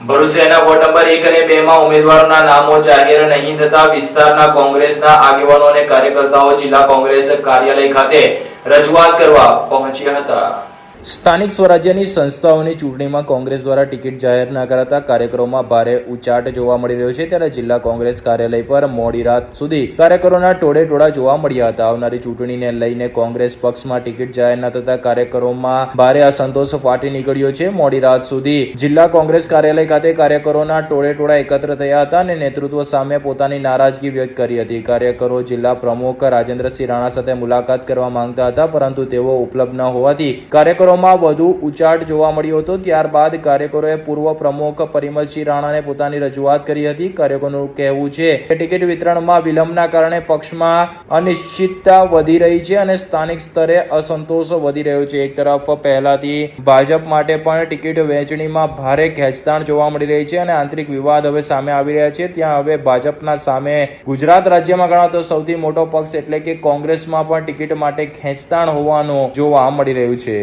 ભરૂચ શહેરના ward number 1 અને 2 માં ઉમેદવારોના નામો જાહેર નહીં થતા વિસ્તારના કોંગ્રેસના આગેવાનો અને કાર્યકર્તાઓ જિલ્લા કોંગ્રેસ કાર્યાલય ખાતે રજૂઆત કરવા પહોંચ્યા હતા। સ્થાનિક સ્વરાજ્યની સંસ્થાઓની ચૂંટણીમાં કોંગ્રેસ દ્વારા ટિકિટ જાહેર ન કરાતા કાર્યકરોમાં ભારે ઉચાટ જોવા મળી રહ્યો છે। ત્યારે જિલ્લા કોંગ્રેસ કાર્યાલય પર મોડી રાત સુધી કાર્યકરોના ટોળેટોળા જોવા મળ્યા હતા। આવનારી ચૂંટણીને લઈને કોંગ્રેસ પક્ષમાં ટિકિટ જાહેર ન થતા કાર્યકરોમાં ભારે અસંતોષ ફાટી નીકળ્યો છે। મોડી રાત સુધી જિલ્લા કોંગ્રેસ કાર્યાલય ખાતે કાર્યકરોના ટોળેટોળા એકત્ર થયા હતા અને નેતૃત્વ સામે પોતાની નારાજગી વ્યક્ત કરી હતી। કાર્યકરો જિલ્લા પ્રમુખ રાજેન્દ્રસિંહ રાણા સાથે મુલાકાત કરવા માંગતા હતા, પરંતુ તેઓ ઉપલબ્ધ ન હોવાથી કાર્યકરો વધુ ઉચાટ જોવા મળ્યો હતો। ત્યારબાદ કાર્યકરોએ પૂર્વ પ્રમુખ પરિમલસિંહ રાણાને પોતાની રજૂઆત કરી હતી। કાર્યકરોનું કહેવું છે કે ટિકિટ વિતરણમાં વિલંબના કારણે પક્ષમાં અનિશ્ચિતતા વધી રહી છે અને સ્થાનિક સ્તરે અસંતોષ વધી રહ્યો છે। એક તરફ પહેલાથી ભાજપ માટે પણ ટિકિટ વહેંચણીમાં ભારે ખેંચતાણ જોવા મળી રહી છે અને આંતરિક વિવાદ હવે સામે આવી રહ્યા છે। ત્યાં હવે ભાજપના સામે ગુજરાત રાજ્યમાં ગણાતો સૌથી મોટો પક્ષ એટલે કે કોંગ્રેસમાં પણ ટિકિટ માટે ખેંચતાણ હોવાનું જોવા મળી રહ્યું છે।